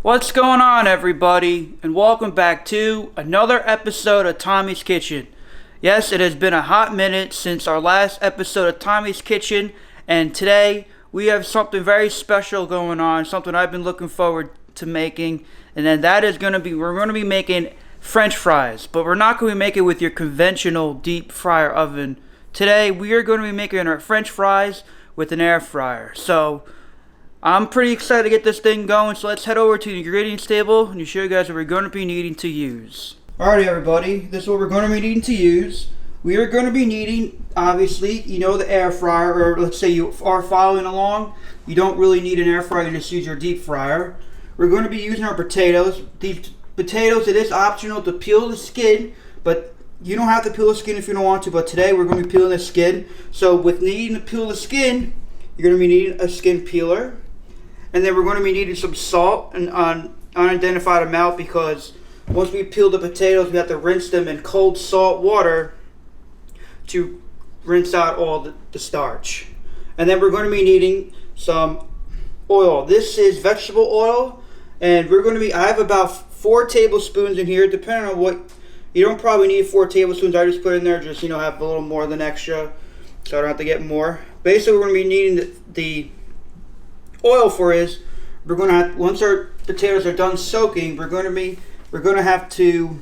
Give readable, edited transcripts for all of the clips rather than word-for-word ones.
What's going on, everybody, and welcome back to another episode of Tommy's Kitchen. Yes, it has been a hot minute since our last episode of Tommy's Kitchen, and today we have something very special going on, something I've been looking forward to making, and then that is we're going to be making French fries, but we're not going to make it with your conventional deep fryer oven. Today we are going to be making our French fries with an air fryer. So I'm pretty excited to get this thing going, so let's head over to the ingredients table and show you guys what we're going to be needing to use. Alrighty, everybody, this is what we're going to be needing to use. We are going to be needing, obviously, the air fryer, or let's say you are following along. You don't really need an air fryer, you just use your deep fryer. We're going to be using our potatoes. These potatoes, it is optional to peel the skin, but you don't have to peel the skin if you don't want to, but today we're going to be peeling the skin. So with needing to peel the skin, you're going to be needing a skin peeler. And then we're going to be needing some salt and unidentified amount, because once we peel the potatoes, we have to rinse them in cold salt water to rinse out all the starch. And then we're going to be needing some oil. This is vegetable oil, and I have about 4 tablespoons in here, depending on what. You don't probably need 4 tablespoons. I just put in there just, have a little more than extra, so I don't have to get more. Basically, we're going to be needing the oil for is we're going to have, once our potatoes are done soaking, we're going to have to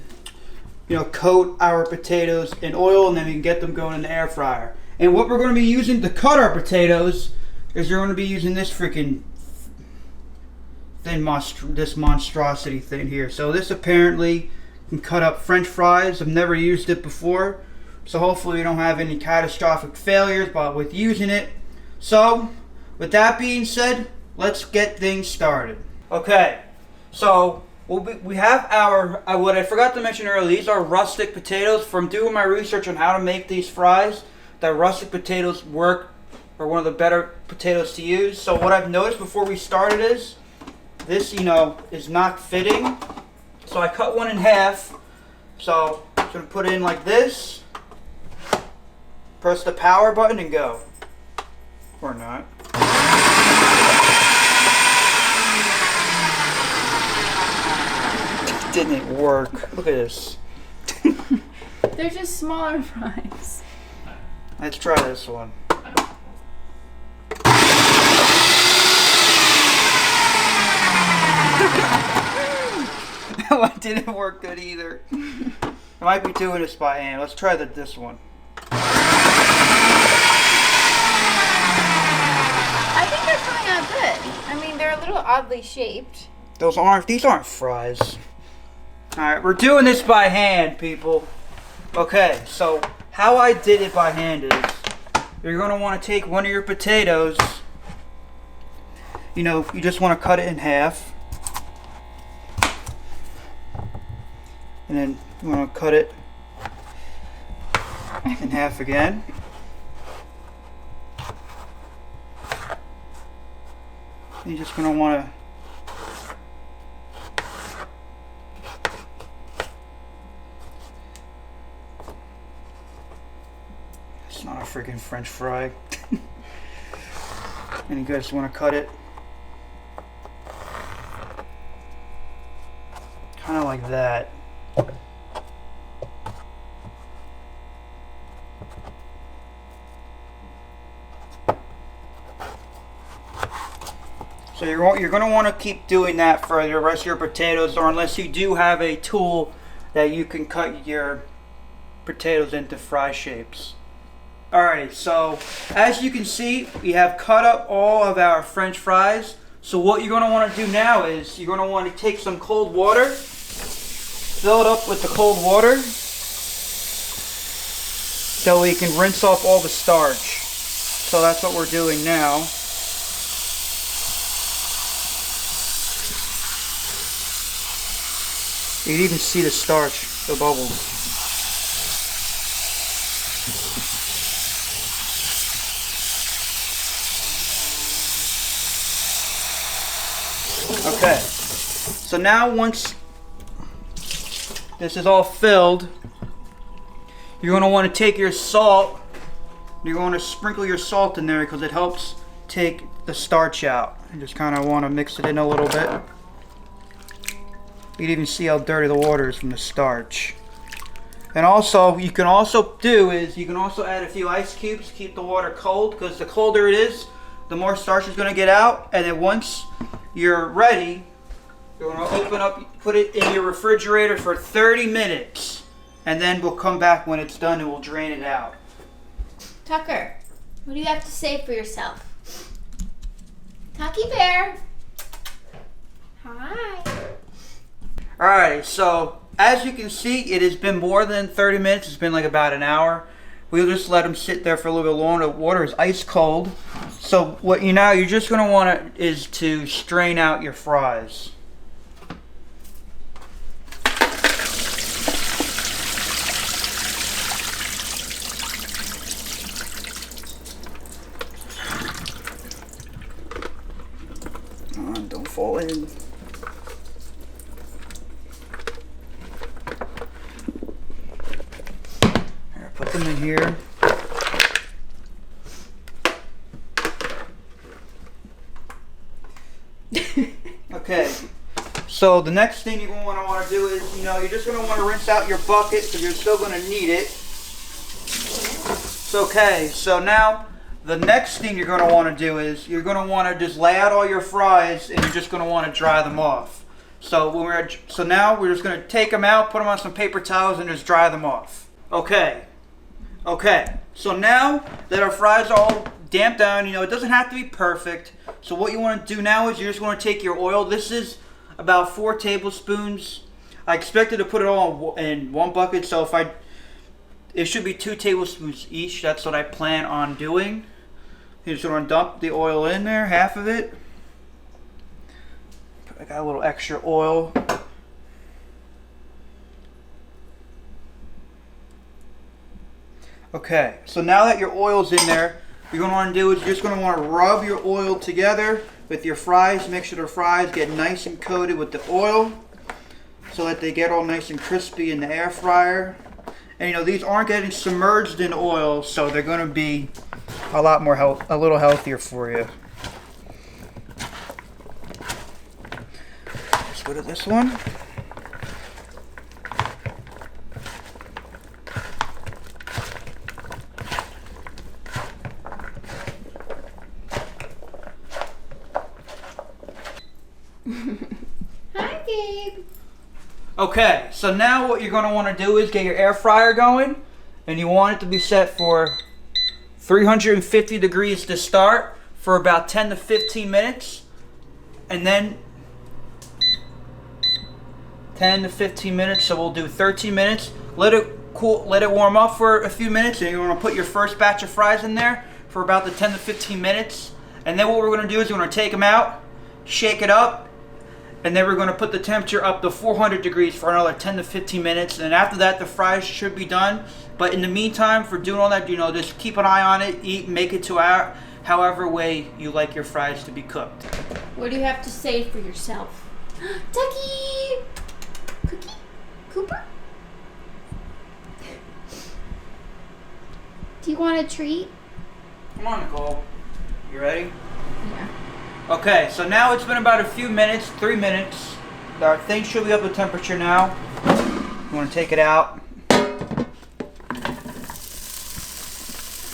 coat our potatoes in oil, and then we can get them going in the air fryer. And what we're going to be using to cut our potatoes is we're going to be using this freaking this monstrosity thing here. So this apparently can cut up French fries. I've never used it before, so hopefully we don't have any catastrophic failures but with using it. So with that being said, let's get things started. Okay, so we have our, what I forgot to mention earlier, these are rustic potatoes. From doing my research on how to make these fries, that rustic potatoes are one of the better potatoes to use. So what I've noticed before we started is, this, is not fitting. So I cut one in half. So I'm just going to put it in like this, press the power button and go. Or not. Didn't work. Look at this. They're just smaller fries. Let's try this one. That one didn't work good either. I might be doing this by hand. Let's try this one. I think they're coming out good. I mean, they're a little oddly shaped. These aren't fries. Alright, we're doing this by hand, people. Okay, so how I did it by hand is, you're going to want to take one of your potatoes, you just want to cut it in half. And then you want to cut it in half again. You're just going to want to it's not a freaking French fry. And you guys want to cut it kind of like that. So you're going to want to keep doing that for the rest of your potatoes, or unless you do have a tool that you can cut your potatoes into fry shapes. Alright, so as you can see, we have cut up all of our French fries. So what you're going to want to do now is you're going to want to take some cold water, fill it up with the cold water, so we can rinse off all the starch. So that's what we're doing now. You can even see the starch, the bubbles. Okay, so now once this is all filled, you're going to want to take your salt, you're going to sprinkle your salt in there because it helps take the starch out. You just kind of want to mix it in a little bit. You can even see how dirty the water is from the starch. And also, you can also add a few ice cubes to keep the water cold, because the colder it is, the more starch is going to get out. And then once you're ready, you're going to open up, put it in your refrigerator for 30 minutes. And then we'll come back when it's done and we'll drain it out. Tucker, what do you have to say for yourself? Tucky Bear. Hi. Alright, so as you can see, it has been more than 30 minutes. It's been like about an hour. We'll just let them sit there for a little bit longer. The water is ice cold. So what you're just going to want is to strain out your fries. Come on, don't fall in. Put them in here. Okay, so the next thing you're going to want to do is, you're just going to want to rinse out your bucket because you're still going to need it. Okay, so now the next thing you're going to want to do is you're going to want to just lay out all your fries and you're just going to want to dry them off. So now we're just going to take them out, put them on some paper towels and just dry them off. Okay, so now that our fries are all damped down, it doesn't have to be perfect. So what you want to do now is you're just going to take your oil. This is about 4 tablespoons. I expected to put it all in one bucket, so it should be 2 tablespoons each. That's what I plan on doing. You're just going to dump the oil in there, half of it. I got a little extra oil. Okay, so now that your oil's in there, what you're going to want to do is you're just going to want to rub your oil together with your fries. Make sure the fries get nice and coated with the oil so that they get all nice and crispy in the air fryer. And these aren't getting submerged in oil, so they're going to be a little healthier for you. Let's go to this one. Hi, Gabe. Okay, so now what you're going to want to do is get your air fryer going, and you want it to be set for 350 degrees to start for about 10 to 15 minutes, and then 10 to 15 minutes, so we'll do 13 minutes. Let it cool, let it warm up for a few minutes, and you want to put your first batch of fries in there for about the 10 to 15 minutes, and then what we're going to do is we're going to take them out, shake it up, and then we're going to put the temperature up to 400 degrees for another 10 to 15 minutes. And after that, the fries should be done. But in the meantime, for doing all that, just keep an eye on it. Make it to however way you like your fries to be cooked. What do you have to say for yourself? Ducky! Cookie? Cooper? Do you want a treat? Come on, Nicole. You ready? Yeah. Okay, so now it's been about a few minutes, 3 minutes. Our thing should be up to temperature now. You want to take it out. I'm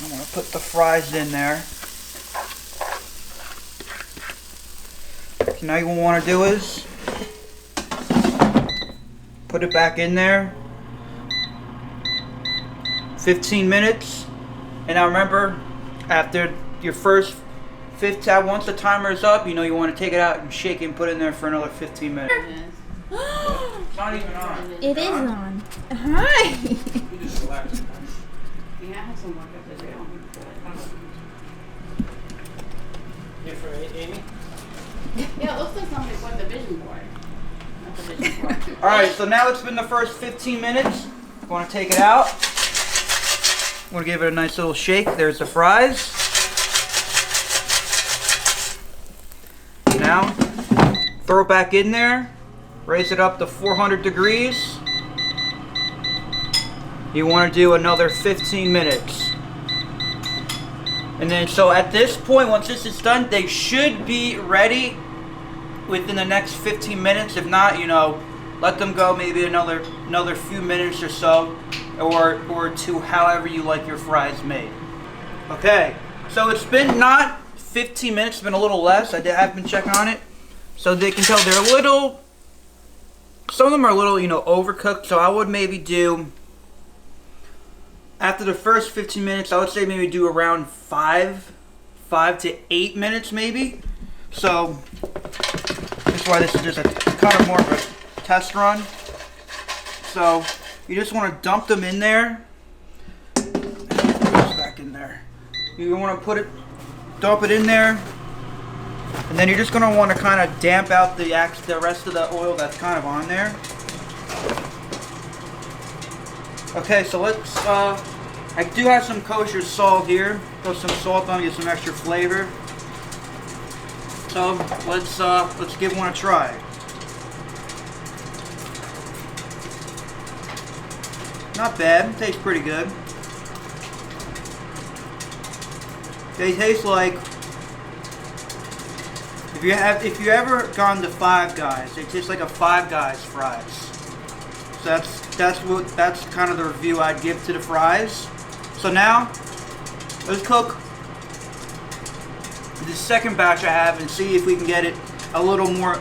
going to put the fries in there. So now what you want to do is put it back in there. 15 minutes. And now remember, after your first once the timer is up, you want to take it out and shake it and put it in there for another 15 minutes. It's not even on. It is on. Hi! You just relax. Yeah, I have some work up there. Yeah, for Amy? Yeah, it looks like somebody put the vision board. Not the vision board. Alright, so now it's been the first 15 minutes. You want to take it out. You want to give it a nice little shake. There's the fries. Now, throw it back in there, raise it up to 400 degrees. You want to do another 15 minutes. And then, so at this point, once this is done, they should be ready within the next 15 minutes. If not, Let them go maybe another few minutes or so, or two, however you like your fries made. Okay, so it's been not 15 minutes, it's been a little less. I have been checking on it, so they can tell they're a little. Some of them are a little, overcooked. So I would maybe do, after the first 15 minutes, I would say maybe do around 5 to 8 minutes maybe. So that's why this is just a kind of more of a test run. So you just want to dump them in there. Back in there. You want to dump it in there, and then you're just going to want to kind of damp out the rest of the oil that's kind of on there. Okay, so let's. I do have some kosher salt here. Throw some salt on, get some extra flavor. So let's give one a try. Not bad. Tastes pretty good. They taste like, if you ever gone to Five Guys, they taste like a Five Guys fries. So that's kind of the review I'd give to the fries. So now let's cook the second batch I have and see if we can get it a little more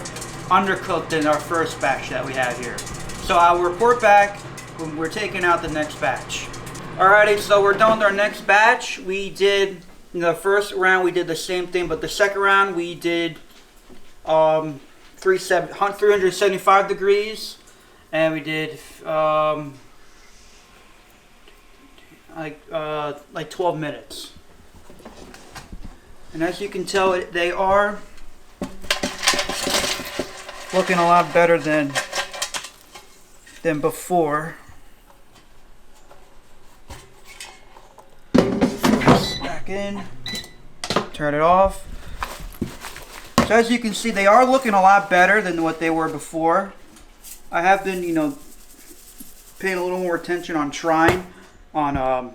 undercooked than our first batch that we have here. So I'll report back when we're taking out the next batch. Alrighty, so we're done with our next batch. We did, in the first round we did the same thing, but the second round we did 375 degrees, and we did like 12 minutes. And as you can tell, they are looking a lot better than before. Back in, turn it off. So as you can see, they are looking a lot better than what they were before. I have been, paying a little more attention on trying, on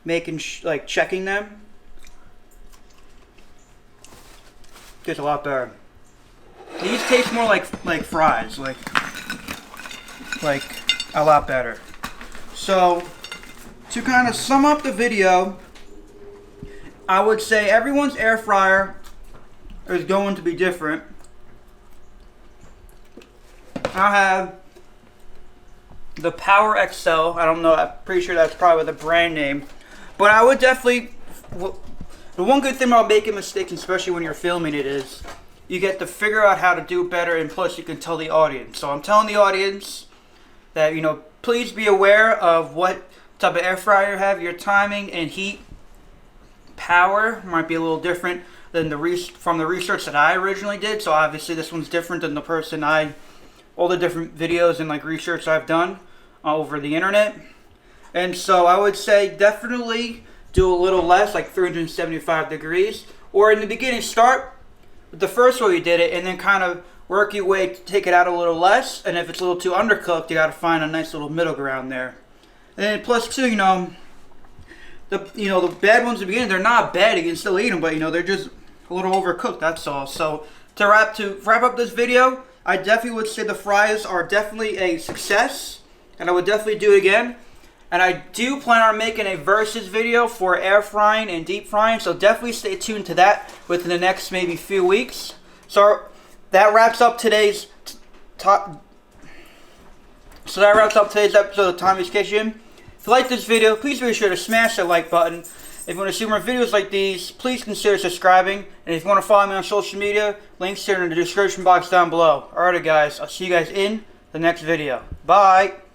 making checking them. Tastes a lot better. These taste more like fries, like a lot better. So to kind of sum up the video, I would say everyone's air fryer is going to be different. I have the Power XL. I don't know, I'm pretty sure that's probably the brand name. But I would definitely, the one good thing about making mistakes, especially when you're filming it, is you get to figure out how to do it better, and plus you can tell the audience. So I'm telling the audience that, please be aware of what type of air fryer you have. Your timing and heat power might be a little different than from the research that I originally did. So obviously this one's different than all the different videos and research I've done over the internet. And so I would say definitely do a little less, like 375 degrees. Or in the beginning, start with the first way you did it, and then kind of work your way to take it out a little less. And if it's a little too undercooked, you got to find a nice little middle ground there. And then plus too, the bad ones at the beginning, they're not bad. You can still eat them, but they're just a little overcooked. That's all. So to wrap up this video, I definitely would say the fries are definitely a success, and I would definitely do it again. And I do plan on making a versus video for air frying and deep frying, so definitely stay tuned to that within the next maybe few weeks. So that wraps up today's episode of Tommy's Kitchen. If you like this video, please be sure to smash that like button. If you want to see more videos like these, please consider subscribing. And if you want to follow me on social media, links are in the description box down below. Alright guys, I'll see you guys in the next video. Bye!